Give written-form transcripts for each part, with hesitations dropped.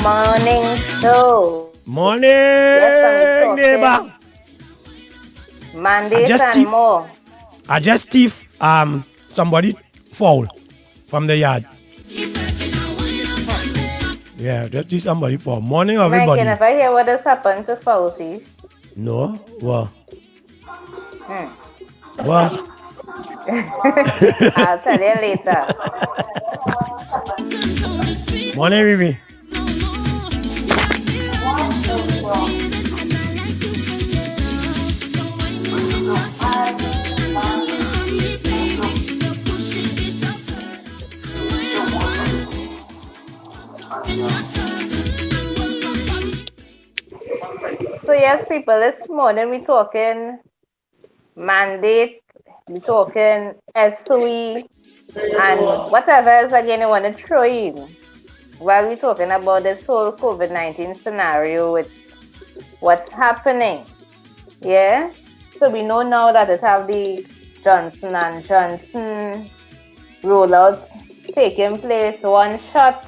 morning show. Morning, Yes, neighbor. Mondays and more. I just thief somebody foul from the yard. Yeah, just thief somebody foul. Morning, everybody. Mike, you never hear what has happened to Fauci? No? What? What? I'll tell you later. Morning, Vivi. So yes, people, this morning we talking mandate, we talking SOE, and whatever else again you want to throw in. While we're talking about this whole COVID-19 scenario with what's happening. Yeah? So we know now that it have the Johnson & Johnson rollout taking place, one shot,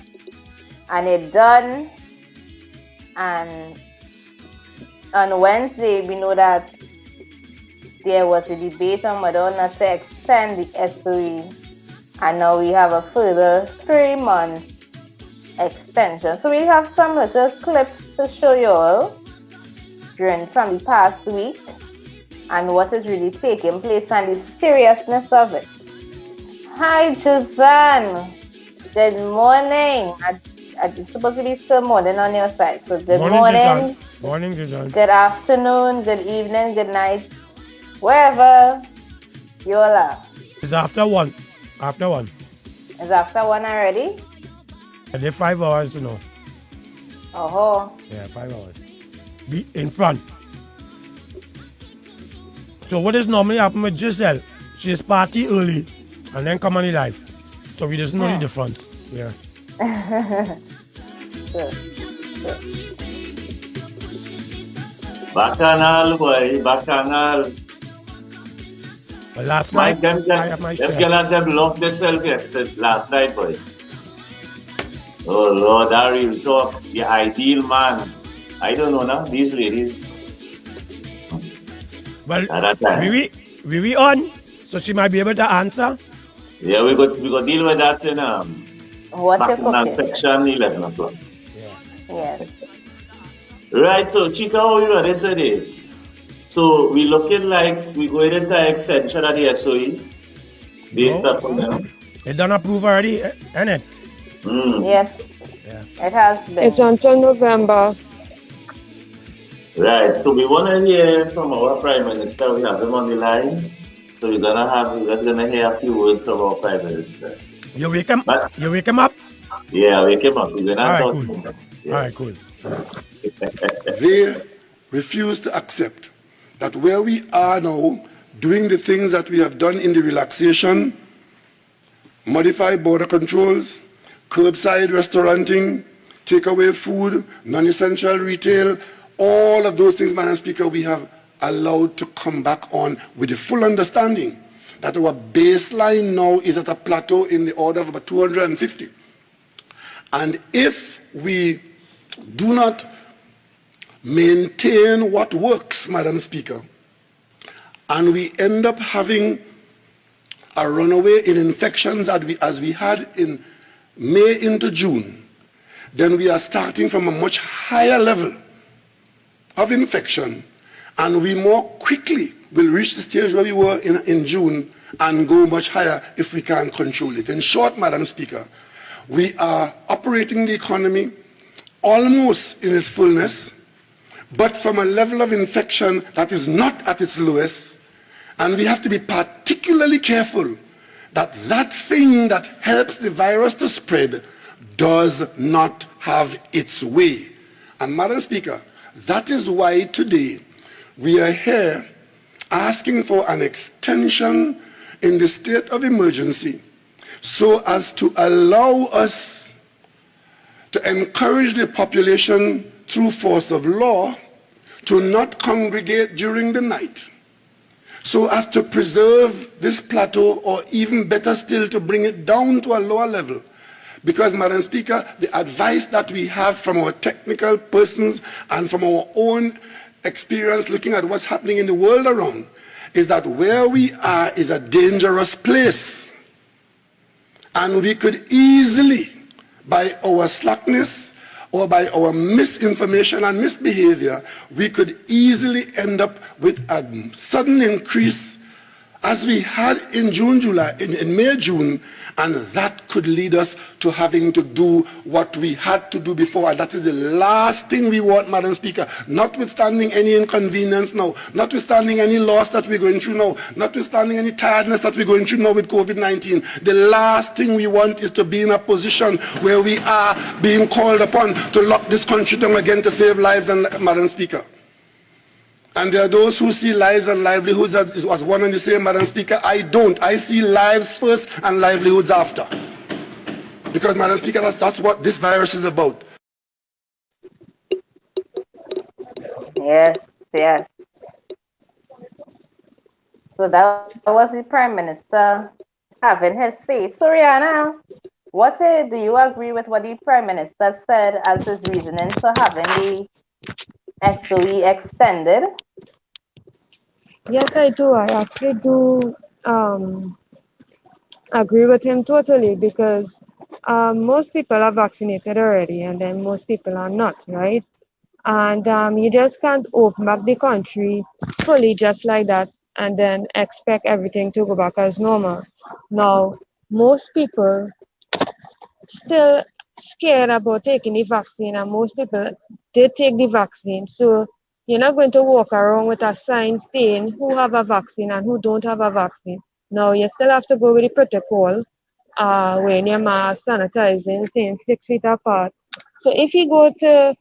and it done. And on Wednesday, we know that there was a debate on whether or not to extend the SOE, and now we have a further 3 months extension. So we have some little clips to show you all from the past week and what is really taking place and the seriousness of it. Hi, Joanne. Good morning. It's supposed to be still morning on your side. So good morning. Morning, Joanne. Good afternoon, good evening, good night. Wherever you all are. It's after 1. After 1. It's after 1 already? They're 5 hours, you know. Oh. Yeah, 5 hours. Be in front. So what is normally happen with Giselle? She's party early and then come on the live. So we just know the difference. Yeah. Good. Bacchanal, boy, bacchanal. But last night, them love themselves yesterday, last night, boy. Oh, Lord, that real talk. The ideal man. I don't know now, these ladies. Well, we on, so she might be able to answer. Yeah, we got deal with that in Bacchanal section 11 o'clock. Yes. Right, so Chica, how are you ready today? So we looking like we going into an extension of the SOE based upon them. It done approved already, ain't it? Yes. Yeah. It has been. It's until November. Right, so we want to hear from our Prime Minister. We have him on the line. So we're gonna hear a few words from our Prime Minister. You wake him up? Yeah, wake him up. We're gonna talk cool. to him. Yeah. All right, cool. They refuse to accept that where we are now, doing the things that we have done in the relaxation, modified border controls, curbside restauranting, takeaway food, non-essential retail, all of those things, Madam Speaker, we have allowed to come back on with the full understanding that our baseline now is at a plateau in the order of about 250. And if we do not maintain what works, Madam Speaker, and we end up having a runaway in infections as we had in May into June, then we are starting from a much higher level of infection, and we more quickly will reach the stage where we were in June and go much higher if we can't control it. In short, Madam Speaker, we are operating the economy almost in its fullness, but from a level of infection that is not at its lowest, and we have to be particularly careful that that thing that helps the virus to spread does not have its way. And Madam Speaker, that is why today we are here asking for an extension in the state of emergency so as to allow us to encourage the population through force of law to not congregate during the night, so as to preserve this plateau, or even better still, to bring it down to a lower level, Because, Madam Speaker, the advice that we have from our technical persons and from our own experience looking at what's happening in the world around is that where we are is a dangerous place. And we could easily, by our slackness or by our misinformation and misbehavior, we could easily end up with a sudden increase as we had in June, July, in May, June, and that could lead us to having to do what we had to do before, and that is the last thing we want, Madam Speaker, notwithstanding any inconvenience now, notwithstanding any loss that we're going through now, notwithstanding any tiredness that we're going through now with COVID-19, the last thing we want is to be in a position where we are being called upon to lock this country down again to save lives, and Madam Speaker. And there are those who see lives and livelihoods as one and the same, Madam Speaker. I don't. I see lives first and livelihoods after. Because, Madam Speaker, that's what this virus is about. Yes, yes. So that was the Prime Minister having his say. So, Rihanna, do you agree with what the Prime Minister said as his reasoning for having the SOE extended? Yes, I do. I actually do agree with him totally, because most people are vaccinated already and then most people are not, right? And you just can't open up the country fully just like that and then expect everything to go back as normal. Now, most people still scared about taking the vaccine, and most people did take the vaccine. So you're not going to walk around with a sign saying who have a vaccine and who don't have a vaccine. Now you still have to go with the protocol, wearing your mask, sanitizing, staying 6 feet apart. So if you go to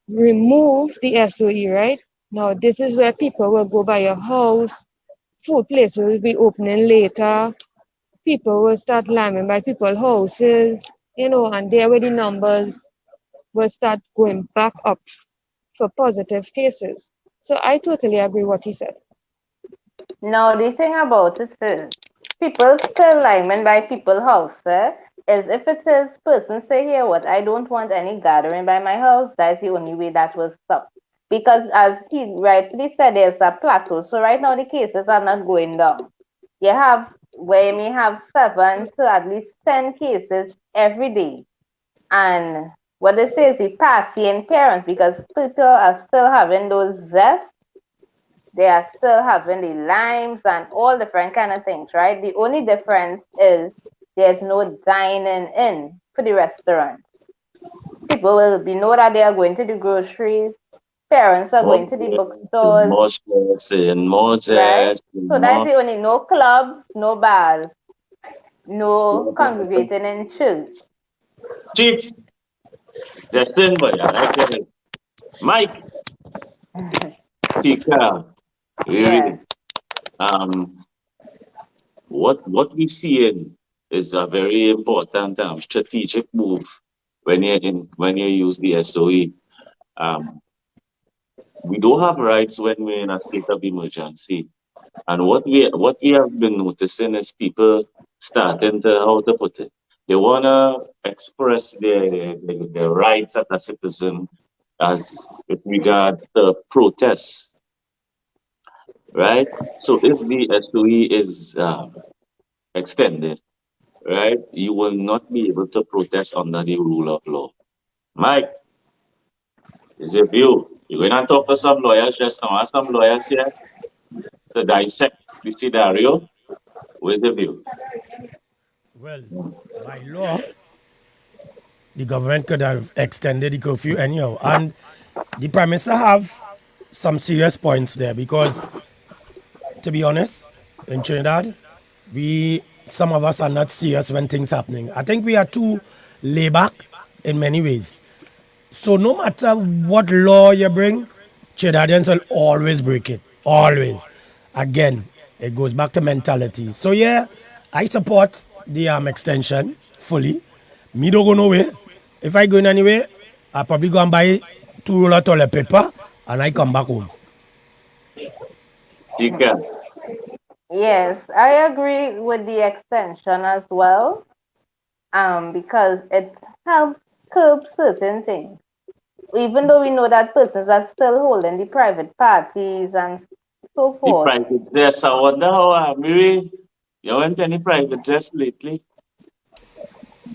remove the SOE, right? Now this is where people will go by your house, food places will be opening later, people will start lambing by people's houses, and there where the numbers will start going back up for positive cases. So I totally agree what he said. Now, the thing about it is, people still lambing by people's houses. Is if it is person say here what I don't want any gathering by my house, that's the only way that will stop. Because as he rightly said, there's a plateau. So right now the cases are not going down. You have where you may have 7 to at least 10 cases every day. And what they say is the partying parents, because people are still having those zests, they are still having the limes and all different kind of things, right? The only difference is there's no dining in for the restaurant. People will know that they are going to the groceries. Parents are going to the bookstores. Right? So that's the only, no clubs, no bars, no congregating in church. Chicks, Justin, boy, I like it. Mike, Chica, really. What we see is a very important strategic move when you use the SOE. We don't have rights when we're in a state of emergency. And what we have been noticing is people starting to, how to put it, they want to express their rights as a citizen as with regard to protests, right? So if the SOE is extended, right, you will not be able to protest under the rule of law. Mike, is it you? You're going to talk to some lawyers just now, some lawyers here to dissect the scenario. Where's the view? Well, by law, the government could have extended the curfew anyhow. And the Prime Minister have some serious points there because, to be honest, in Trinidad, some of us are not serious when things happening. I think we are too laid back in many ways. So no matter what law you bring, Trinidadians will always break it. Always. Again, it goes back to mentality. So yeah, I support the extension fully. Me don't go nowhere. If I go in anywhere, I probably go and buy 2 roll of toilet paper and I come back home. Yes, I agree with the extension as well. because it helps curb certain things. Even though we know that persons are still holding the private parties and so The forth. private jets, I wonder how, Mary, you went any private jets lately?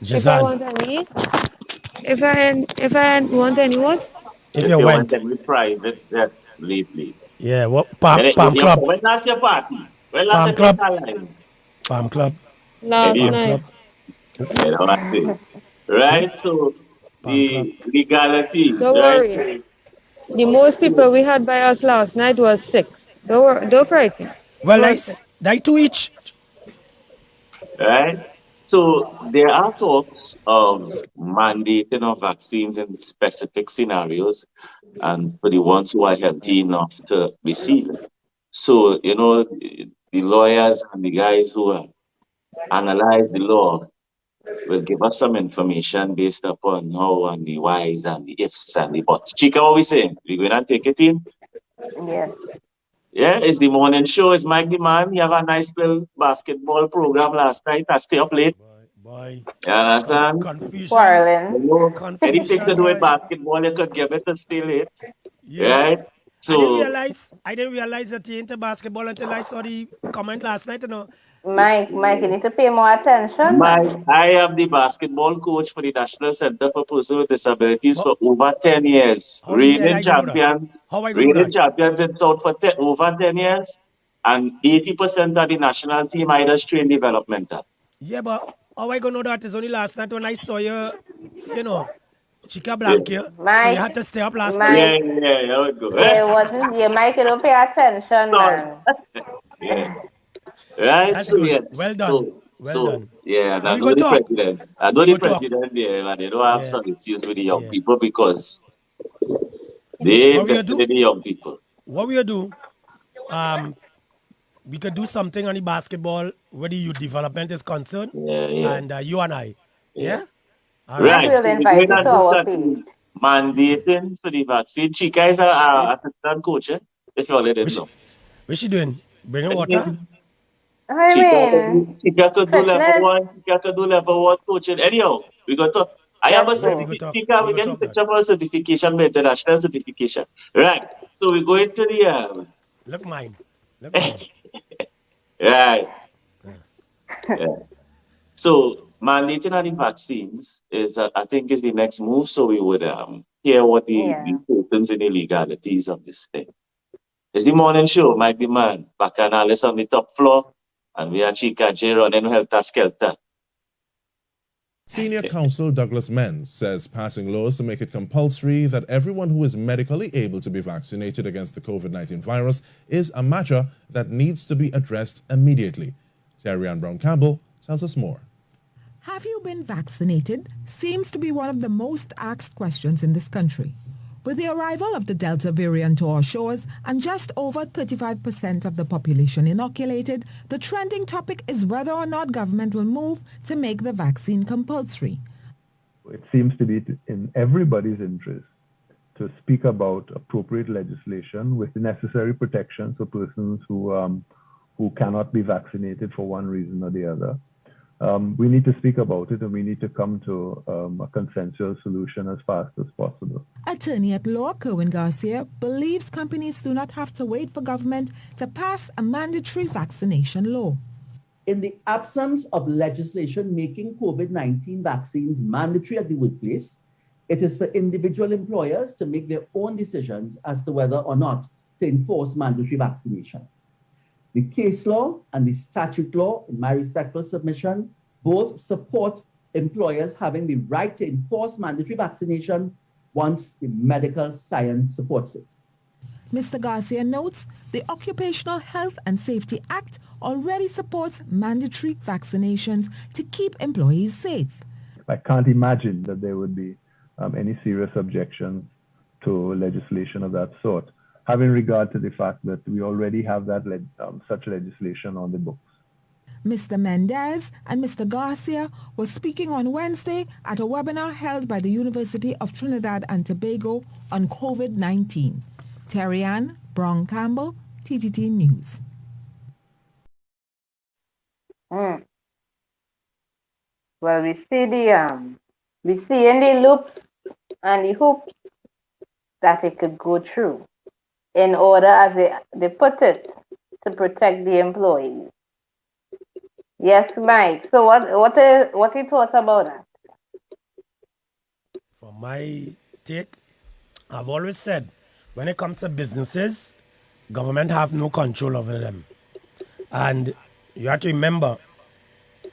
If I Jazan, want any, if I want any what? if If you you went went, any private jets lately. yeah, what You, Palm Club, when last your party? When last Palm time you Club, line? Palm Club, Last Any, Palm night. Club. you know what I say? See, Right? So, Palm Club. the legality, Don't right? worry. The most people we had by us last night was 6. Don't frighten. It Well, was 6. they two each. Right? So there are talks of mandating of vaccines in specific scenarios and for the ones who are healthy enough to receive it. So, the lawyers and the guys who analyze the law will give us some information based upon how and the whys and the ifs and the buts. Chica, what we saying? We going to take it in? Yes. Yeah, it's the morning show. It's Mike the Man. You have a nice little basketball program last night. I stay up late. Boy, You understand? confusion, You Quarreling. know, anything to confusion, do with boy. basketball, you could give it to stay late. Yeah. Right? So, I didn't realize that you into basketball until I saw the comment last night. Mike, you need to pay more attention, man. I am the basketball coach for the National Center for Persons with Disabilities What? for over 10 years. How the hell I gonna know that? How I gonna know Reigning that? champions in South for over 10 years. And 80% of the national team either train developmental. Yeah, but how I gonna know that is only last night when I saw you, you know, Chica Blanca. So you Mike, had to stay up last night. Yeah, Mike, yeah, yeah, would go. yeah, wasn't yeah, Mike, you don't pay attention, Sorry. man. Yeah. Right? That's So, good. yes. Well done. Well done. Yeah, and Now I we know go the talk. president. I know We the go talk. president there, and they don't have Yeah. some issues with the young Yeah. people because they What we invested do? in the young people. What we do? We could do something on the basketball where the youth development is concerned, Yeah, yeah, and you and I. yeah. Yeah. All Yes, right. Right. we'll So we're invite going you to to do our page. something mandating for the vaccine. Chica is a assistant coach, if you already didn't know. What's she doing? Bringing And water? then I mean, Chica could do level fitness. one, Chica could do level one coaching. Anyhow, we got to. I have Yes, a Yeah, we go so. talk. Chica, We we go get the talk that. picture for a certification, my international certification. Right. So we go into the Look mine. Look mine. right. Yeah. So mandating of the vaccines is, I think, is the next move. So we would hear what the Yeah. patents and illegalities of this thing. It's the morning show, Mike the Man, Bacchanalists on the top floor, and we are Chica J running Helter Skelter. Senior counsel Douglas Menz says passing laws to make it compulsory that everyone who is medically able to be vaccinated against the COVID-19 virus is a matter that needs to be addressed immediately. Terry Ann Brown Campbell tells us more. Have you been vaccinated? Seems to be one of the most asked questions in this country. With the arrival of the Delta variant to our shores and just over 35% of the population inoculated, the trending topic is whether or not government will move to make the vaccine compulsory. It seems to be in everybody's interest to speak about appropriate legislation with the necessary protections for persons who cannot be vaccinated for one reason or the other. We need to speak about it, and we need to come to a consensual solution as fast as possible. Attorney at law Kerwin Garcia believes companies do not have to wait for government to pass a mandatory vaccination law. In the absence of legislation making COVID-19 vaccines mandatory at the workplace, it is for individual employers to make their own decisions as to whether or not to enforce mandatory vaccination. The case law and the statute law, in my respectful submission, both support employers having the right to enforce mandatory vaccination once the medical science supports it. Mr. Garcia notes the Occupational Health and Safety Act already supports mandatory vaccinations to keep employees safe. I can't imagine that there would be any serious objection to legislation of that sort, having regard to the fact that we already have that such legislation on the books. Mr. Mendez and Mr. Garcia were speaking on Wednesday at a webinar held by the University of Trinidad and Tobago on COVID-19. Terry Ann Brown Campbell, TTT News. Well, we see in the loops and the hoops that it could go through in order, as they put it, to protect the employees. Yes, Mike. So what you thought about that? From my take, I've always said, when it comes to businesses, government have no control over them. And you have to remember,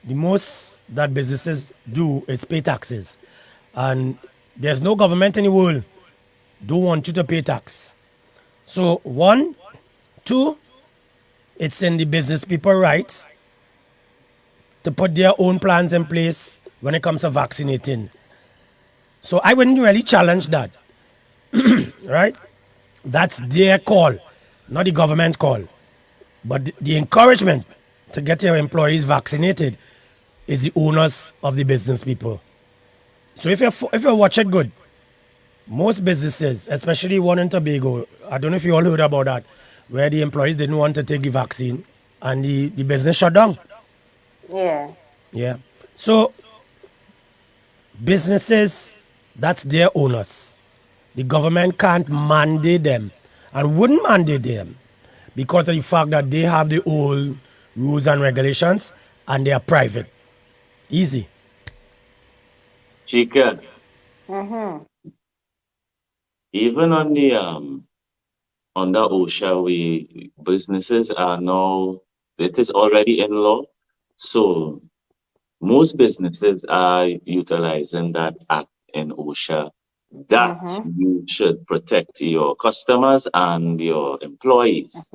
the most that businesses do is pay taxes. And there's no government in the world don't want you to pay tax. So one, two, it's in the business people rights to put their own plans in place when it comes to vaccinating. So I wouldn't really challenge that, right? That's their call, not the government's call. But the encouragement to get your employees vaccinated is the owners of the business people. So if you watch it good, most businesses, especially one in Tobago, I don't know if you all heard about that, where the employees didn't want to take the vaccine and the business shut down. Yeah. Yeah. So businesses, that's their owners. The government can't mandate them and wouldn't mandate them because of the fact that they have the old rules and regulations and they are private. Easy. Chica, Mm-hmm. even on the OSHA, businesses are now, it is already in law. So most businesses are utilizing that act in OSHA that you should protect your customers and your employees,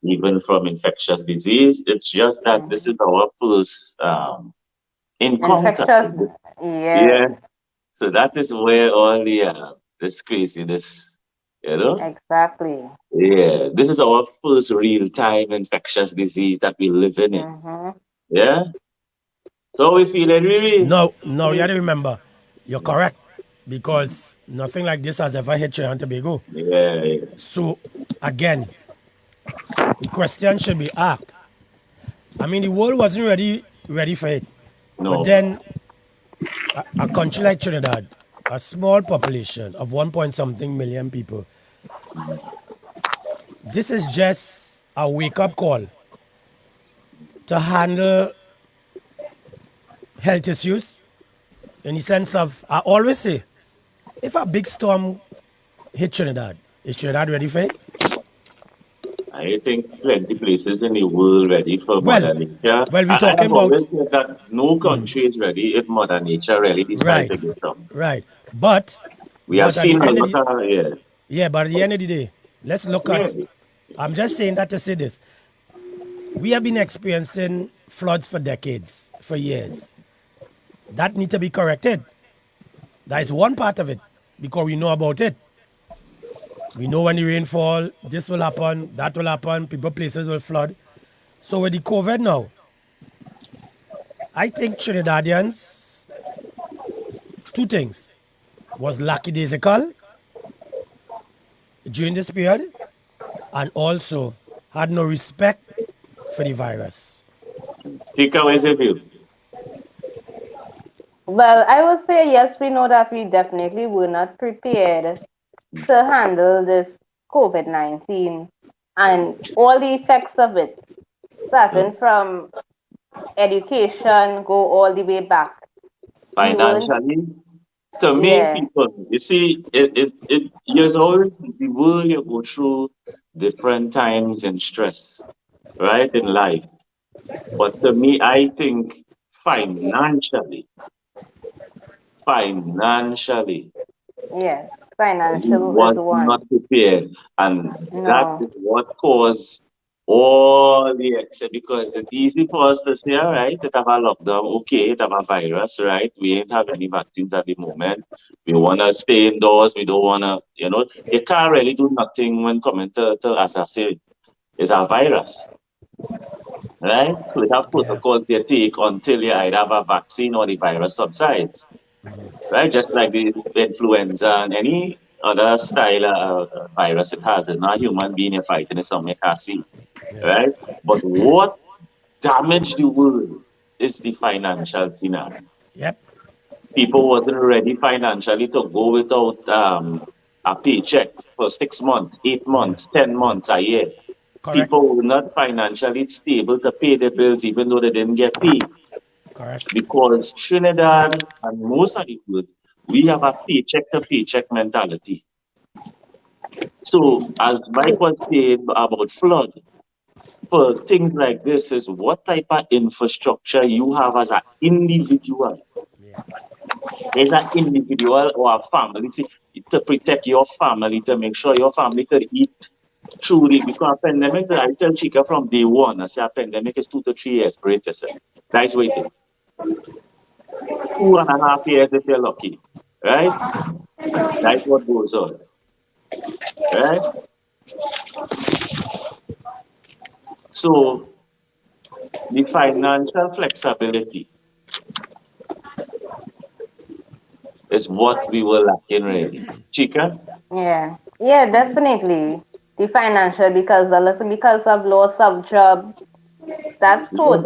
even from infectious disease. It's just that this is our first encounter. Infectious. Yeah. So that is where all the this craziness, you know? Exactly. Yeah. This is our first real-time infectious disease that we live in. Yeah. So we feel it really. No, you have to remember, you're correct, because nothing like this has ever hit Trinidad and Tobago. Yeah. So again, the question should be asked. I mean, the world wasn't ready for it. No. But then a country like Trinidad, a small population of 1 point something million people, this is just a wake-up call to handle health issues in the sense of, I always say, if a big storm hit Trinidad, is Trinidad ready for it? I think plenty places in the world ready for Mother Nature. Well, we're I talking have always about... said that no country is ready if Mother Nature really decides to do something. Right. But we have seen a lot of, yeah, but at the end of the day, let's look at... I'm just saying that to say this. We have been experiencing floods for decades, for years. That needs to be corrected. That is one part of it, because we know about it. We know when the rain fall, this will happen, that will happen, places will flood. So with the COVID now, I think Trinidadians, two things, was lackadaisical during this period and also had no respect for the virus. Tika, where's your view? Well, I would say yes, we know that we definitely were not prepared to handle this COVID-19 and all the effects of it, starting from education, go all the way back. Financially, to me, people, you see, there's always the world you go through different times and stress, right, in life. But to me, I think financially, yes, financial was is one. not prepared, and that is what caused all the excess. Because it's easy for us to say, all right, it have a lockdown, okay, it have a virus, right? We ain't have any vaccines at the moment. We wanna stay indoors. We don't wanna, you can't really do nothing when coming to as I say, it's a virus. Right? So we have protocols they take until you either have a vaccine or the virus subsides. Right? Just like the influenza and any other style of virus it has. It's not a human being you're fighting, it's something you can't see. Right? But what damaged the world is the financial scenario. Yep. People wasn't ready financially to go without a paycheck for 6 months, 8 months, 10 months, a year. Correct. People were not financially stable to pay their bills even though they didn't get paid. Correct. Because Trinidad and most of the world, we have a paycheck to paycheck mentality. So as Mike was saying about flood, for things like this is what type of infrastructure you have as an individual. As an individual or a family to protect your family, to make sure your family could eat through the because pandemic, I tell Chica from day one, I say a pandemic is 2 to 3 years, great, That's waiting. 2.5 years if you're lucky. Right? That's what goes on. Right? So the financial flexibility is what we were lacking really. Chica? Yeah, definitely. The financial because of loss of job. That's total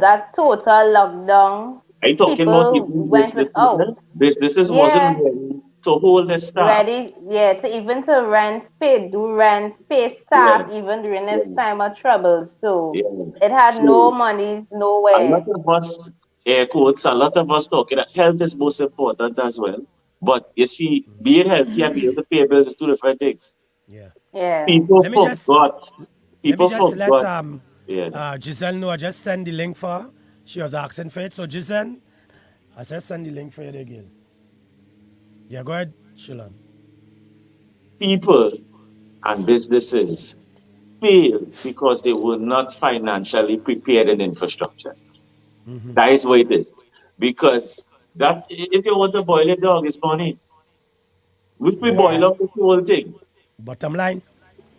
lockdown. Are you talking about People even went without. businesses wasn't Yeah, ready to hold their staff. ready. Yeah, do rent, pay Yeah. staff even during this time of trouble. So Yeah. it had So no money, a nowhere. lot of us, air quotes, a lot of us talking that health is most important as well. But you see, being healthy and being able to pay bills is two different things. Yeah. Yeah. People Let me just forgot. let People me just let forgot. Yeah. Giselle know. I just send the link for her. She was asking for it. So Giselle, I said send the link for you again. Yeah, go ahead, Shilon. People and businesses failed because they were not financially prepared in infrastructure. That is what it is. Because that if you want to boil it down, it's money. If we boil Yeah. up the whole thing, Bottom line.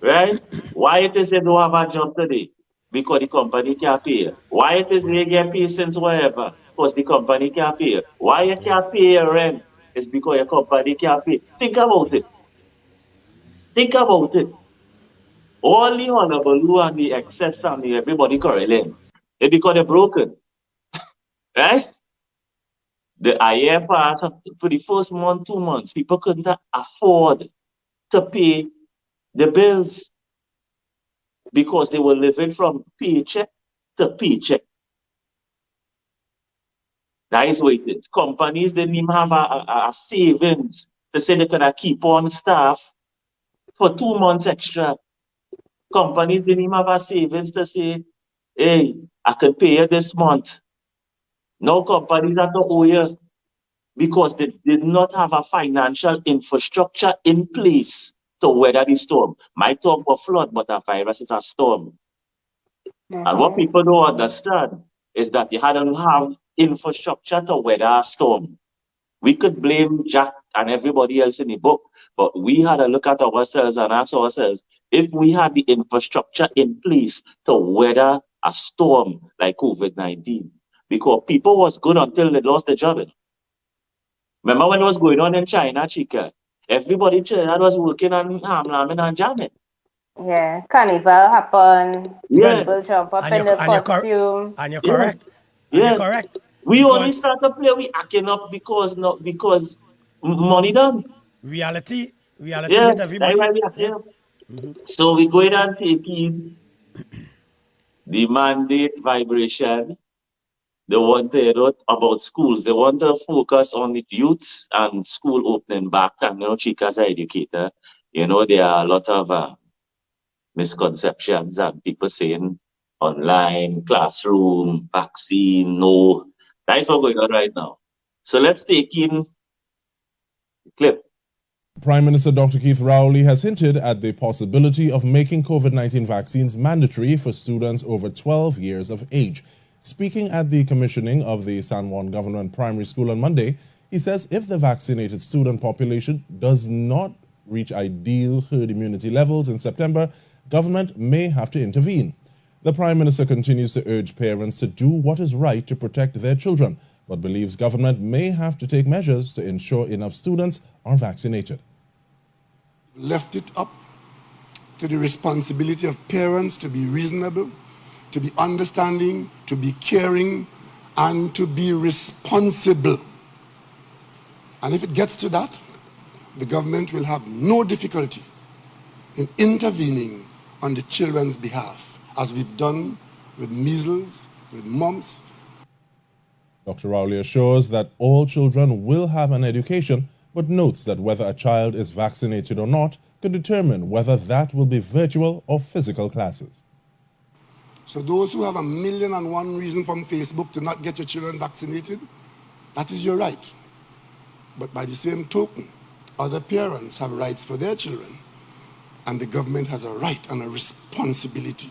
right? Why it is they don't have a job today? Because the company can't pay. Why it is they get paid since wherever? Because the company can't pay. Why you can't pay your rent? It's because your company can't pay. Think about it. Think about it. All the hullabaloo and the excess and the everybody correlating. It's because they're broken. Right? The IFR for the first month, 2 months, people couldn't afford to pay the bills because they were living from paycheck to paycheck. That is what it is. Companies didn't even have a savings to say they could keep on staff for 2 months extra. Companies didn't even have a savings to say, hey, I can pay you this month. No companies have to owe you because they did not have a financial infrastructure in place to weather the storm. Might talk about flood, but a virus is a storm. And what people don't understand is that they hadn't have infrastructure to weather a storm. We could blame Jack and everybody else in the book, but we had to look at ourselves and ask ourselves if we had the infrastructure in place to weather a storm like COVID-19. Because people was good until they lost their job. Remember when it was going on in China, Chica? Everybody in China was working on Hamlamin and Janet. Yeah, carnival happened. Yeah. People jump up in the costume. And you're correct. Yeah. And you're correct. We only start to play, we acting up because money done. Reality Yeah, hit everybody. that's why we acting up. So we go in and take in the mandate vibration. They want to wrote about schools. They want to focus on the youths and school opening back. And Chica's an educator. There are a lot of misconceptions and people saying online, classroom, vaccine, no. That's what's going on right now. So let's take in the clip. Prime Minister Dr. Keith Rowley has hinted at the possibility of making COVID-19 vaccines mandatory for students over 12 years of age. Speaking at the commissioning of the San Juan Government Primary School on Monday, he says if the vaccinated student population does not reach ideal herd immunity levels in September, government may have to intervene. The Prime Minister continues to urge parents to do what is right to protect their children, but believes government may have to take measures to ensure enough students are vaccinated. Left it up to the responsibility of parents to be reasonable, to be understanding, to be caring, and to be responsible And if it gets to that, the government will have no difficulty in intervening on the children's behalf, as we've done with measles, with mumps. Dr. Rowley assures that all children will have an education, but notes that whether a child is vaccinated or not could determine whether that will be virtual or physical classes. So those who have 1,000,001 reasons from Facebook to not get your children vaccinated, that is your right. But by the same token, other parents have rights for their children, and the government has a right and a responsibility.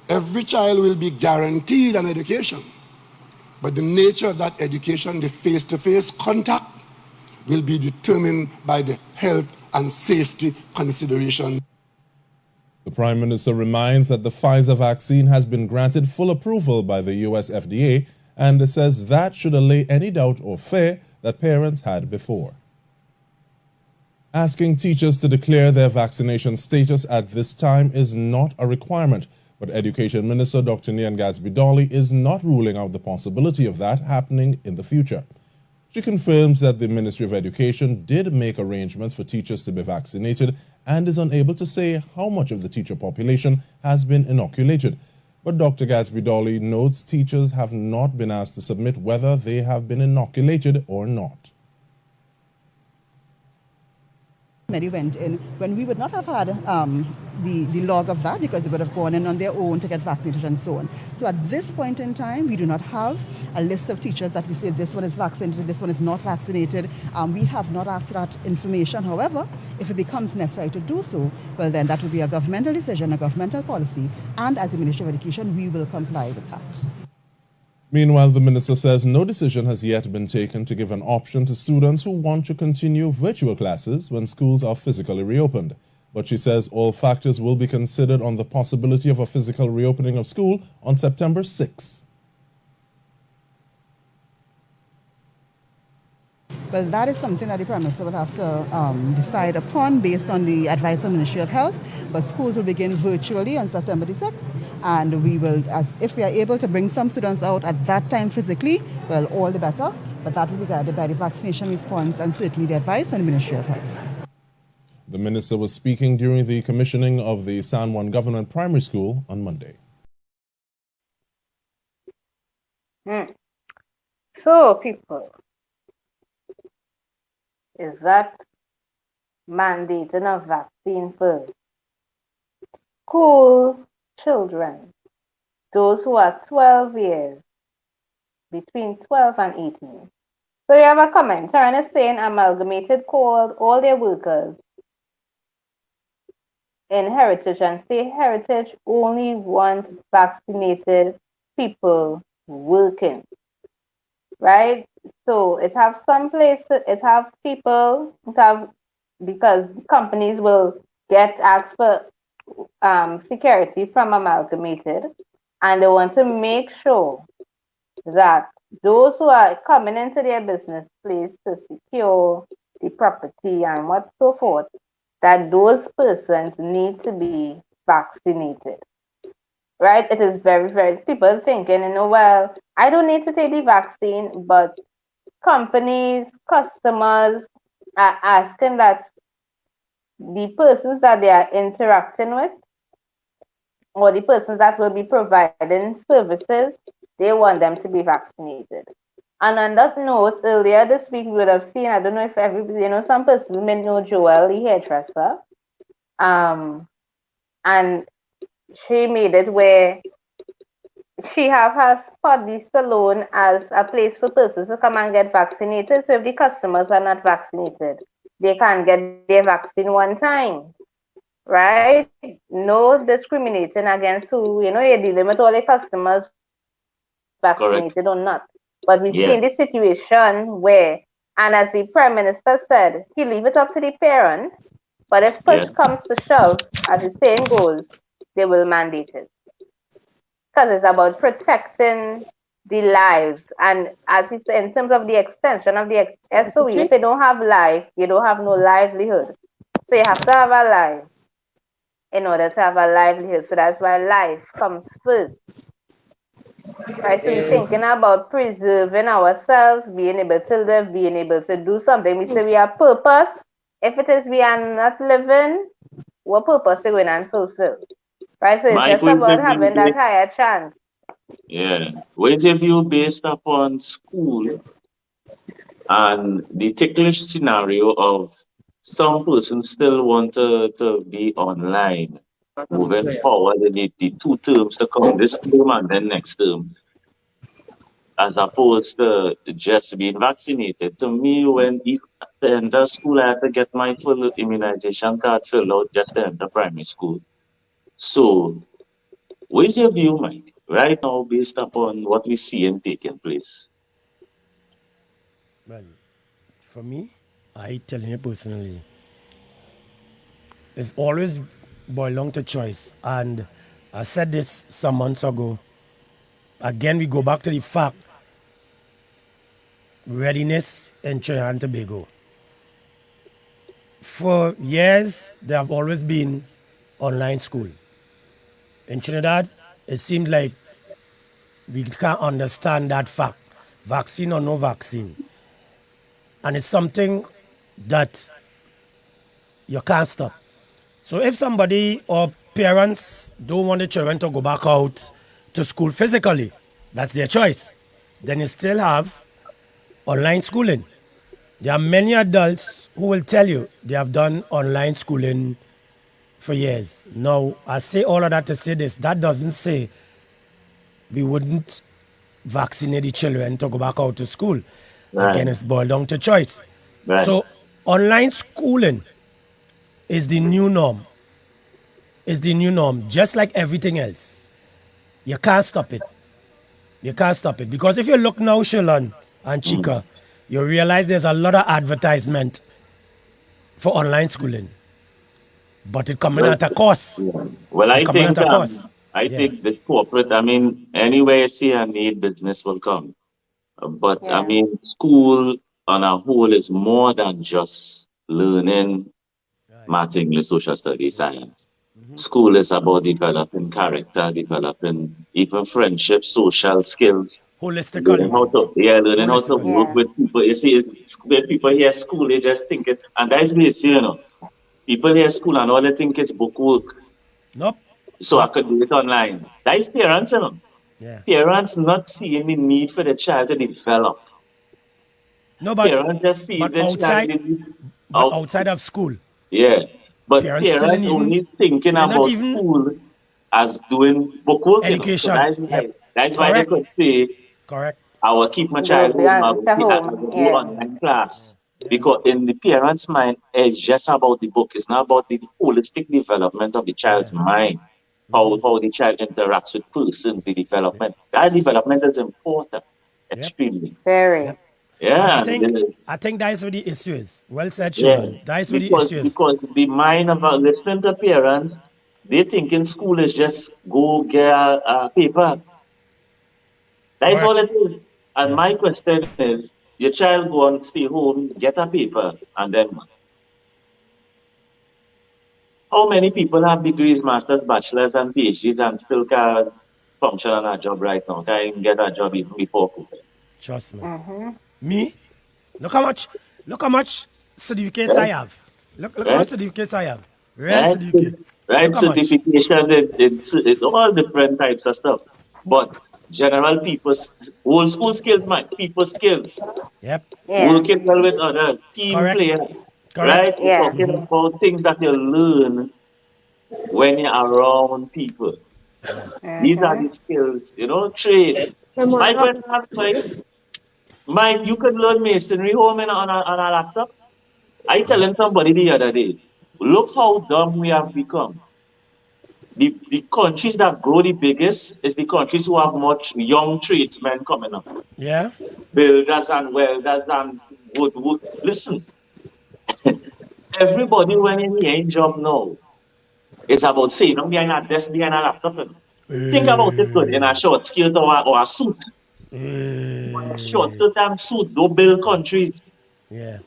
Every child will be guaranteed an education, but the nature of that education, the face-to-face contact, will be determined by the health and safety consideration. The Prime Minister reminds that the Pfizer vaccine has been granted full approval by the US FDA and says that should allay any doubt or fear that parents had before. Asking teachers to declare their vaccination status at this time is not a requirement, but Education Minister Dr. Nian Gadsby-Dolly is not ruling out the possibility of that happening in the future. She confirms that the Ministry of Education did make arrangements for teachers to be vaccinated and is unable to say how much of the teacher population has been inoculated. But Dr. Gadsby-Dolly notes teachers have not been asked to submit whether they have been inoculated or not. Many went in when we would not have had the log of that, because they would have gone in on their own to get vaccinated and so on. So at this point in time, we do not have a list of teachers that we say this one is vaccinated, this one is not vaccinated. We have not asked for that information. However, if it becomes necessary to do so, well then that will be a governmental decision, a governmental policy, and as the Ministry of Education, we will comply with that. Meanwhile, the minister says no decision has yet been taken to give an option to students who want to continue virtual classes when schools are physically reopened. But she says all factors will be considered on the possibility of a physical reopening of school on September 6. Well, that is something that the Prime Minister will have to decide upon based on the advice of the Ministry of Health. But schools will begin virtually on September the 6th. And we will, if we are able to bring some students out at that time physically, well, all the better. But that will be guided by the vaccination response and certainly the advice from the Ministry of Health. The minister was speaking during the commissioning of the San Juan Government Primary School on Monday. So, people, is that mandating a vaccine for school children, those who are 12 years, between 12 and 18. So you have a comment, Taryn is saying Amalgamated called all their workers in Heritage and say Heritage only wants vaccinated people working, right? So it have some places, it have people, because companies will get asked for security from Amalgamated, and they want to make sure that those who are coming into their business place to secure the property and what so forth, that those persons need to be vaccinated, right? It is very, very, people thinking, well, I don't need to take the vaccine, but companies, customers are asking that the persons that they are interacting with or the persons that will be providing services, they want them to be vaccinated. And on that note, earlier this week, we would have seen, I don't know if everybody, some persons may know Joelle, the hairdresser, and she made it where she have her spot, the salon, as a place for persons to come and get vaccinated. So if the customers are not vaccinated, they can get their vaccine one time, right? No discriminating against who, you're dealing with all the customers vaccinated Correct. or not. But we've seen this situation where, and as the Prime Minister said, he leave it up to the parents, but if push comes to shove, as the saying goes, they will mandate it. Because it's about protecting the lives. And as he said, in terms of the extension of the SOE, if you don't have life, you don't have no livelihood. So you have to have a life in order to have a livelihood. So that's why life comes first. Right, so we're thinking about preserving ourselves, being able to live, being able to do something. We say we have purpose. If it is we are not living, what purpose are we going to fulfill? Right, so it's Mike, just about having that higher chance. Yeah. What if you based upon school and the ticklish scenario of some persons still want to be online moving forward, they need the 2 terms to come this term and then next term, as opposed to just being vaccinated. To me, when at the end of school, I had to get my full immunization card filled out just to enter primary school. So, what's your view, Mike, right now, based upon what we see and taking place? Well, for me, I telling you personally, it's always boiled down to choice. And I said this some months ago. Again, we go back to the fact readiness in Trinidad and Tobago. For years, there have always been online school. In Trinidad, it seems like we can't understand that fact, vaccine or no vaccine. And it's something that you can't stop. So if somebody or parents don't want the children to go back out to school physically, that's their choice. Then you still have online schooling. There are many adults who will tell you they have done online schooling for years. Now, I say all of that to say this. That doesn't say we wouldn't vaccinate the children to go back out to school. Right. Again, it's boiled down to choice. Right. So online schooling is the new norm. Is the new norm, just like everything else. You can't stop it. You can't stop it. Because if you look now, Shilon and Chica, you realize there's a lot of advertisement for online schooling. But it coming at a cost. Well, I coming think at a cost. think the corporate, anywhere you see a need, business will come. But school on a whole is more than just learning math, English, social studies, science. School is about developing character, developing even friendship, social skills. Holistically. Learning how to work with people. You see, when people hear school, they just think it, and that's basic, People hear school and all they think is book work. Nope. So I could do it online. That is parents, Yeah. Parents not seeing the need for the child to develop. No, but, Parents just see but the outside, child outside of school. Yeah. But Parents parents still even- only thinking they're not about even- school as doing book work. Education. So that's why they Correct. could say, Correct. I will keep my child home, I will do Yeah. online class. Because in the parents' mind, it's just about the book. It's not about the holistic development of the child's mind. How the child interacts with persons, the development. That development is important, extremely. Very. Yeah. I think that is where the issue is. Well said, Yeah. Shilon. That is where the Because, issue is. because the mind of a listening to parents, they think in school is just go get a paper. That is all it is. And my question is, your child go and stay home, get a paper, and then what? How many people have degrees, masters, bachelors, and PhDs and still can function on a job right now? Can get a job even before COVID? Trust me. Me? Look how much certificates I have. Look how much certificates I have. Real certificate. Right, Look how much. certification, it's all different types of stuff. But general people's old school skills, man, people skills. Yep. Yeah. Working well with others, team Correct. player. Correct. Right? Yeah. We're talking about things that you learn when you're around people. These are the skills, trade. Mike, when I asked Mike, you could learn masonry home on a laptop. I telling somebody the other day, look how dumb we have become. The countries that grow the biggest is the countries who have much young tradesmen coming up. Yeah. Builders and welders and wood. Listen, everybody when in job now, it's about saying, I'm behind a desk, behind a laptop. Think about it good in a short skirt or a suit. Short skirt and suit, don't build countries. Yeah.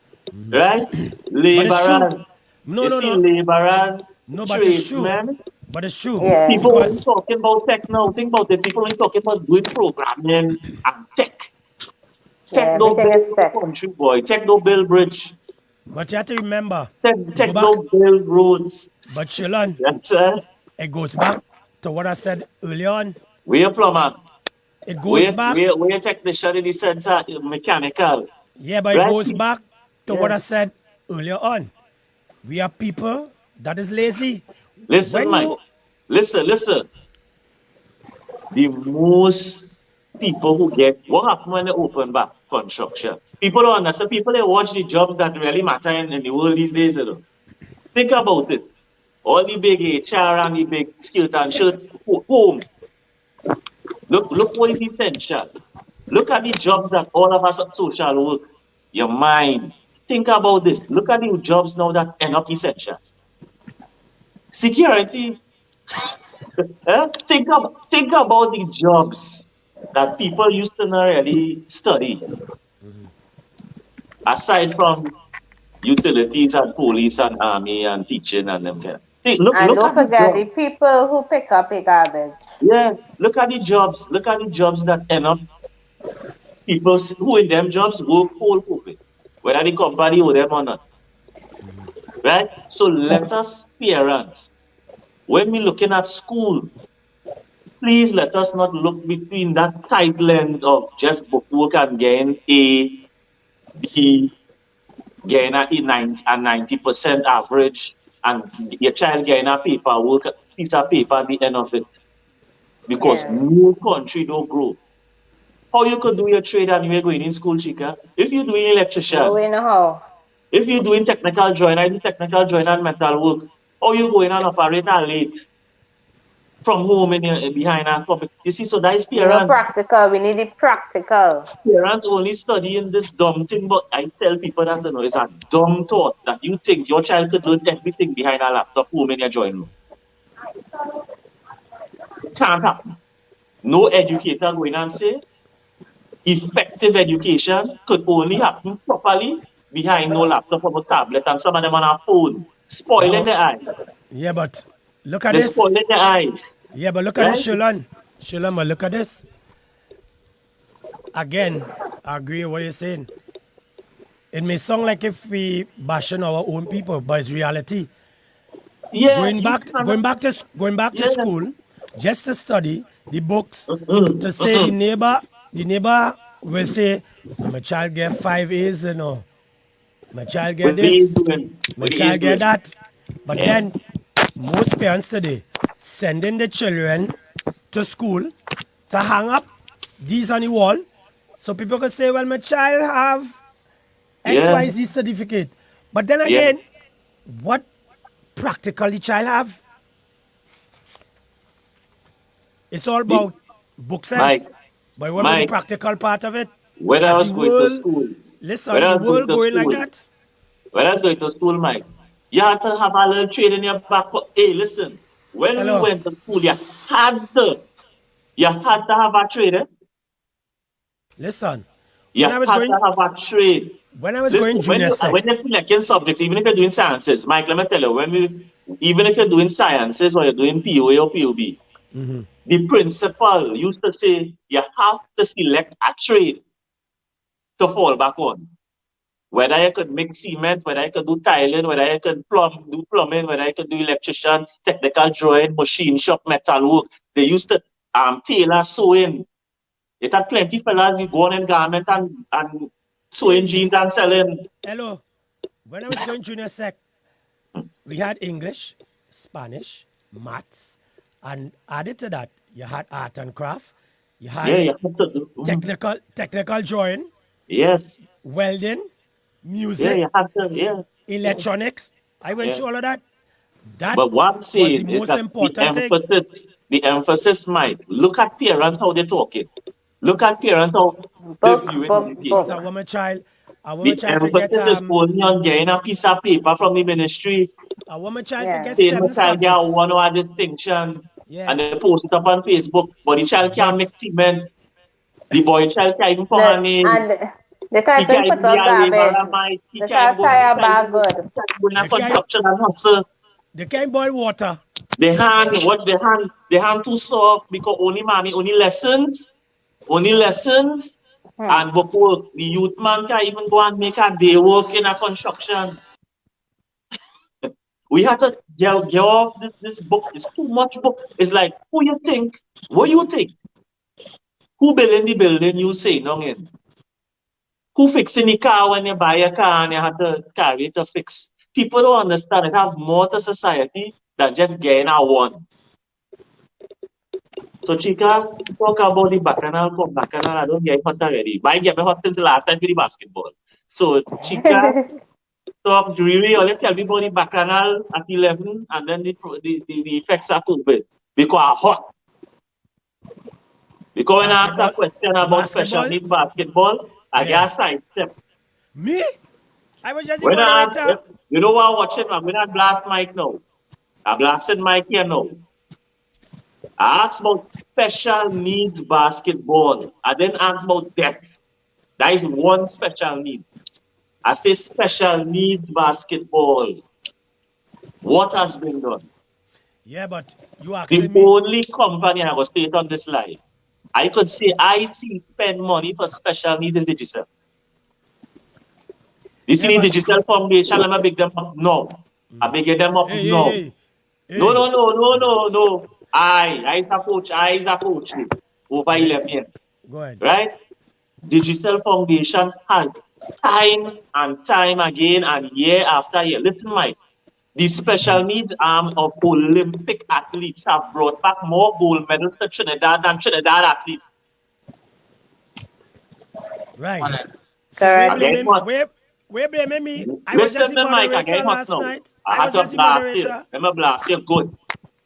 Right? Laborers. No, you no, see no. laborers, No, but it's true. tradesmen, But it's true. Yeah. People only Because talking about tech now. Think about it. People only talking about doing programming and tech. Tech Yeah, no everything build is no tech. country, boy. Tech no build bridge. but you have to remember, Tech, go tech back. no build roads. But Shilon, That's it goes back to what I said earlier on. we a plumber. It goes back, We a technician in the sense of mechanical. but it Right? goes back to what Yeah. I said earlier on. We are people that is lazy. Listen, When Mike. you Listen. The most people who get what happened when they open back construction. People don't understand. People they watch the jobs that really matter in the world these days. You know. Think about it. All the big HR and the big skirt and shirt home. Look what is essential. Look at the jobs that all of us at social work. Your mind. Think about this. Look at the jobs now that end up essential. Security. Think about the jobs that people used to not really study. Aside from utilities and police and army and teaching and them kind. Look And don't at the forget the jobs. people who pick up the garbage. Yeah, look at the jobs. Look at the jobs that end up people who in them jobs work whole COVID, whether the company owe them or not. Right? So let us parents, when we're looking at school, please let us not look between that tight lens of just book work and getting A, B, getting a 90% average, and your child getting a paperwork, piece of paper at the end of it. Because Yeah. no country don't grow. How you could do your trade and you're going in school, Chica? If you're doing electrician, So we know how. if you're doing technical joiner, I do technical joiner and metal work, how you going and operator late from home in behind our company? You see, so that is No parents. practical. We need the practical. Parents only studying this dumb thing, but I tell people that you know it's a dumb thought that you think your child could learn everything behind a laptop home in your joint room. It can't happen. No educator going and say effective education could only happen properly behind no laptop or no tablet and some of them on a phone. Spoiling the eye. yeah, but look at They're this. spoiling the eye. Yeah, but look at this, Right? Shilon. Shilon, but look at this. Again, I agree with what you're saying. It may sound like if we bashing our own people, but it's reality. Yeah. Going you back cannot- to Yeah. school, just to study the books, Mm-mm, to say mm-mm. the neighbor will say, my child get 5 A's, you know. My child get What they is this, doing? my What they is child get doing? that. But Yeah. then most parents today sending the children to school to hang up these on the wall so people can say, well, my child have Yeah. XYZ certificate. But then Yeah. again, what practical the child have? It's all about book Mike, sense. But what about the Mike, practical part of it? when I As was the going to world, school, listen, when I the was going world to going like school, that. when I was going to school, Mike, you had to have a little trade in your back. Hey, listen, when we Hello. went to school, you had to have a trade. Eh? Listen, You when I was had going to have a trade. when I was Listen, going junior sec, when you're selecting subjects, even if you're doing sciences, Mike, let me tell you, even if you're doing sciences or you're doing POA or POB, the principal used to say you have to select a trade to fall back on. Whether you could mix cement, whether you could do tiling, whether you could do plumbing, whether you could do electrician, technical drawing, machine shop, metal work. They used to tailor sewing. It had plenty fellas who go on in garment and sewing jeans and selling. hello, when I was going junior sec, we had English, Spanish, maths, and added to that, you had art and craft, you had Yeah, you have to do. technical drawing, Yes. welding, Yeah, music, you have to. Yeah. electronics. I went Yeah. through all of that. That But what I'm was the saying is most that important thing. the emphasis might look at parents how they're talking. Look at parents how they're Book, viewing book, education. Because I book. want my child The to get emphasis is only on getting a piece of paper from the ministry, I want my child to Yeah. get saying the 7 child get subjects. one or distinction, Yeah. and they post it up on Facebook. But the child can't But make cement. The boy child can't even form a name. And the He type can't in even put be out a laborer, garbage. Mike. He The can't child go tie a he bag can't good. go in a They can't- construction and hustle. they can't boil water. The hand too soft because only lessons, and before the youth man can even go and make a day work in a construction. We had to get off this book. It's too much book. It's like, who you think? What you think? Who building the building you say no in? Who fixing the car when you buy a car and you have to carry it to fix? People don't understand it have more to society than just getting a one. So Chica, talk about the bacchanal from bacchanal. I don't get hot already. But I get me hot since the last time for the basketball. So Chica, talk really, only tell me about the bacchanal at 11 and then the effects are COVID. Because hot. Because when I ask a question about special needs basketball, I get a side step. Me? I was just when I ask, you know what I'm watching? I'm going to blast mic now. I blasted mic here now. I asked about special needs basketball. I didn't ask about depth. That is one special need. I say special needs basketball. What has been done? Yeah, but you actually the only company I was state on this live. I could say I see spend money for special needs is Digicel. You see the Digicel Foundation, I'm a big them up now. I big them up now. No. I is a coach over 11 years. Go ahead. Right? Digicel Foundation has time and time again and year after year. Listen, Mike. The special needs arm of Olympic athletes have brought back more gold medals to Trinidad than Trinidad athletes. Right. Correct. Where blaming me? I was just a moderator last night. I had to blast you. Let me blast you good.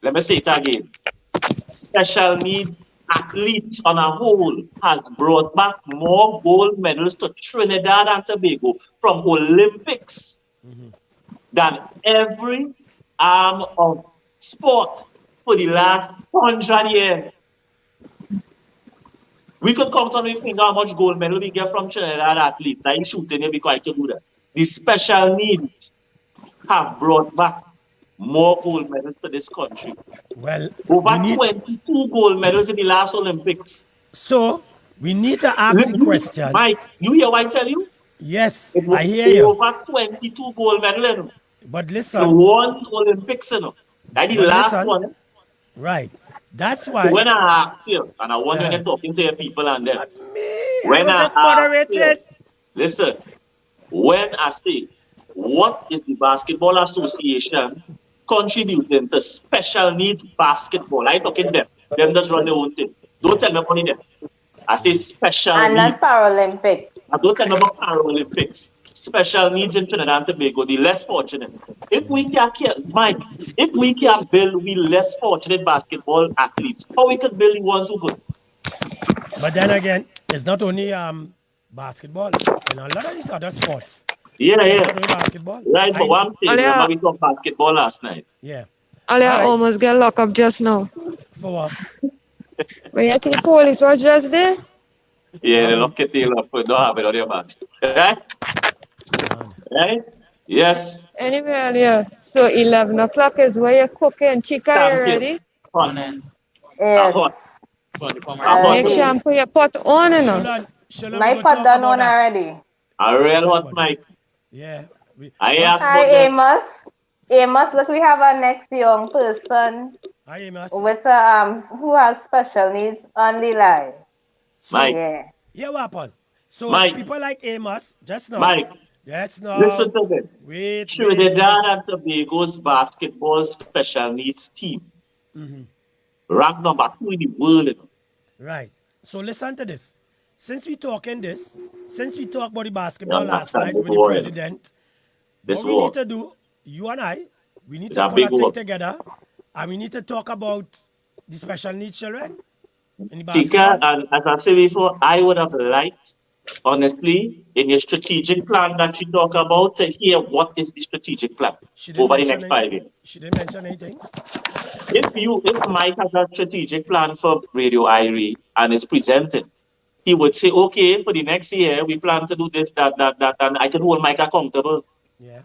Let me say it again. Special needs athletes on a whole has brought back more gold medals to Trinidad and Tobago from Olympics than every arm of sport for the last 100 years. We could count on the finger how much gold medal we get from Trinidad athletes. I ain't shooting it because I can do that. The special needs have brought back more gold medals to this country. Well, over 22 gold medals in the last Olympics. So we need to ask the question. Mike, you hear what I tell you? Yes, I hear you. Over 22 gold medals. But listen. The one Olympics, that's the last one. Right. That's why. So when I ask you, and I want when you're talking to your people and them. When I just moderated. Listen, when I say, what is the Basketball Association contributing to special needs basketball? I talking them. Them just run their own thing. Don't tell me about them. I say special and needs. And not Paralympics. I don't tell me about Paralympics. Special needs in Trinidad and Tobago, the less fortunate. If we can build we less fortunate basketball athletes, how we could build the ones who good? But then again, it's not only basketball, a lot of these other sports. Yeah. Basketball. Right, but one thing, remember we talked basketball last night. Yeah. I almost get locked up just now. For what? But you think police was just there? Yeah, they lock it up, but don't have it on your back. Right? Yes. Anyway, yeah. So 11 o'clock is where you're cooking. Chicken, you ready? Hot. Make sure and put your pot on, you know. My pot done on already. A real hot mic. Yeah. Hi, Amos. Amos, look, we have our next young person. Hi, Amos. With who has special needs on the line. So, Mike. Yeah, what happened? So Mike. People like Amos, just now. Mike. Yes, no. Listen to this. Wait. Trinidad and Tobago's basketball special needs team. Ranked number 2 in the world. Right. So listen to this. Since we talk about the basketball last night with the president, what we need to do, you and I, we need to put a thing together and we need to talk about the special needs children in the basketball. And as I said before, I would have liked, honestly, in your strategic plan that you talk about, to hear what is the strategic plan over the next 5 years. She didn't mention anything. If Mike has a strategic plan for Radio Irie and is presented, he would say, okay, for the next year, we plan to do this, that, and I can hold Mike accountable. Yeah.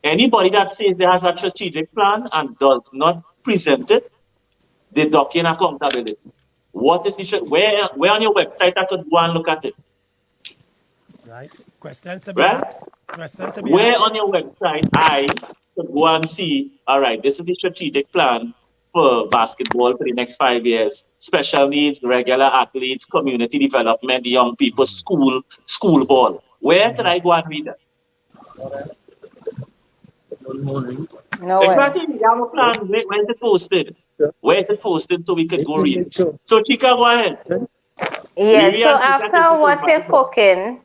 Anybody that says there has a strategic plan and does not presented, the docking accountability. What is the where on your website I could go and look at it? Right. Questions to be Right? asked. Questions to be Where asked. on your website I could go and see, all right, this is the strategic plan for basketball for the next 5 years. Special needs, regular athletes, community development, young people, school ball. Where could I go and read that? No way. Exactly. We have a plan. Where is it posted? Where is it posted so we could go read it? So Chika, go ahead. Yes, so after what you're cooking,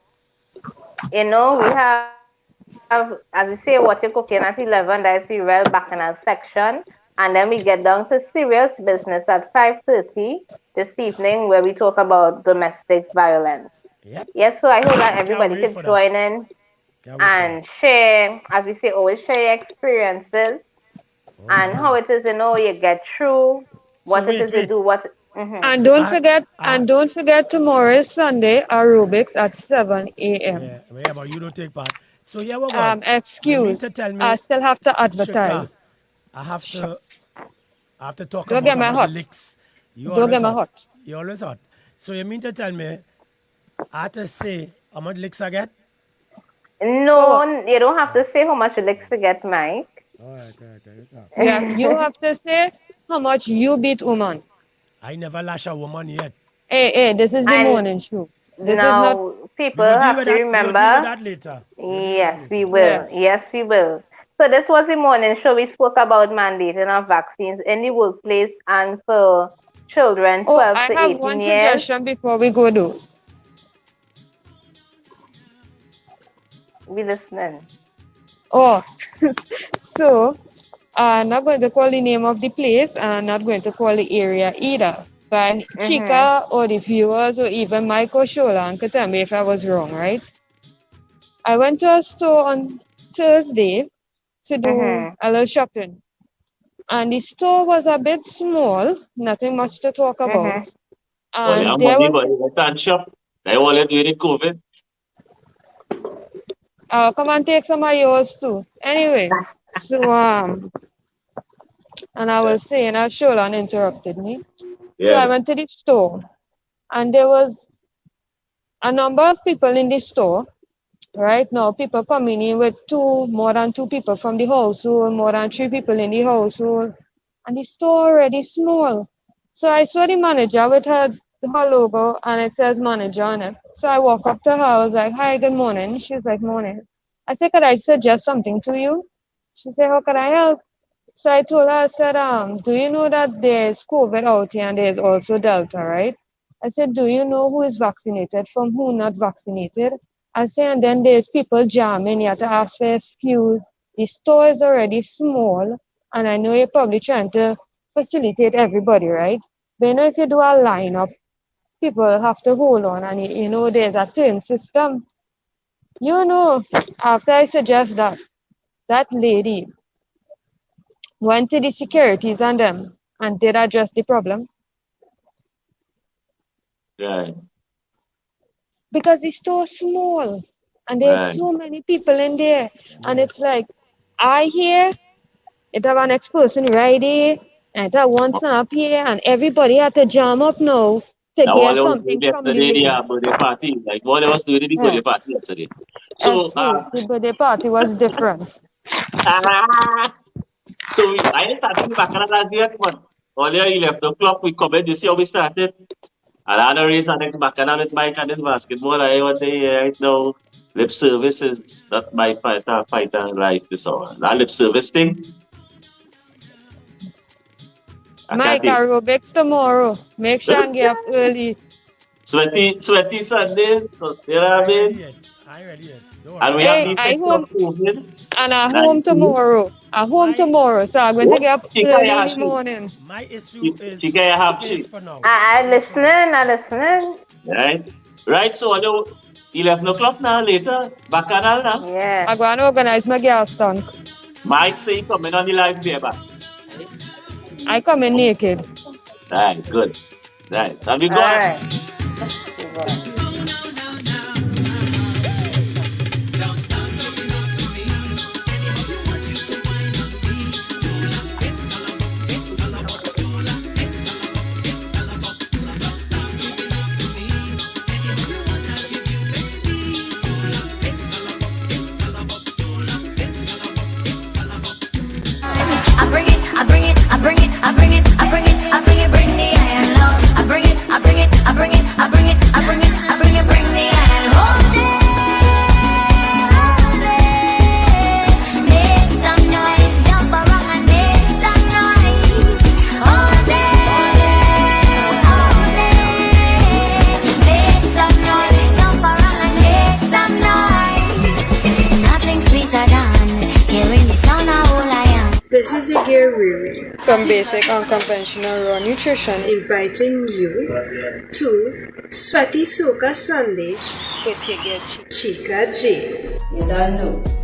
we have, as we say, what you're cooking at 11, that's the real bacchanal section. And then we get down to serious business at 5:30 this evening, where we talk about domestic violence. Yep. Yes, so I hope that everybody can join in and share, as we say, always share your experiences and how it is, you get through, what it is you do, what. And don't forget tomorrow is Sunday aerobics at 7 a.m. Yeah, but you don't take part. So yeah, we're going. Excuse. I still have to advertise. I have to talk don't about get my hot. Licks. Don't get my hot. You're always hot. So you mean to tell me I have to say how much licks I get? No, you don't have to say how much licks you get, Mike. All right. Yeah, you have to say how much you beat woman. I never lash a woman yet. Hey, this is the morning show. Now, people have to remember. We'll deal with that later. Yes, we will. Yes, we will. So this was the morning show. We spoke about mandating of vaccines in the workplace and for children 12 to 18 years. I have one suggestion before we go though. We listening. Oh, so I'm not going to call the name of the place and I'm not going to call the area either. But Chika or the viewers or even Michael Sholan could tell me if I was wrong, right? I went to a store on Thursday to do a little shopping. And the store was a bit small, nothing much to talk about. And there was... They want to do COVID. I'll come and take some of yours too. Anyway, so and I was saying, Sholan interrupted me. So I went to the store and there was a number of people in the store. Right now, people coming in with more than two people from the household, more than 3 people in the household. And the store already small. So I saw the manager with her logo and it says manager on it. So I walk up to her, I was like, hi, good morning. She was like, morning. I said, could I suggest something to you? She said, how can I help? So I told her, I said, do you know that there's COVID out here and there's also Delta, right? I said, do you know who is vaccinated from who not vaccinated? I said, and then there's people jamming, you have to ask for excuse. The store is already small, and I know you're probably trying to facilitate everybody, right? But if you do a lineup, people have to hold on, and there's a turn system. After I suggest that lady went to the securities and them and did address the problem. Right. Because the store's small and there's so many people in there. And it's like, I hear it have an next person right here, and that one up here, and everybody had to jam up now to get something from the birthday party. Like what I was doing at the birthday party yesterday. So the birthday party was different. So I didn't start the bacchanal last year, but earlier 11 o'clock we come in this year we started. And I race on the bacchanal with Mike and this basketball. I want to hear right now. Lip service is not my fighter right this hour. That lip service thing. Mike, aerobics tomorrow. Make sure and get up early. Sweaty Sunday. So there I mean. I ready yet. And we have the and I'm home tomorrow. So I'm going to get up early in the morning. My issue is for now. I'm listening. Right, so 11 o'clock now, later, bacchanal now. Yeah. I'm going to organize my gas tank. Mike say coming on the live paper. I come in naked. Right, good. Right, and we go. from Basic Unconventional Raw Nutrition, inviting you to Sweaty Soca Sunday with your girl Chica J. You don't know.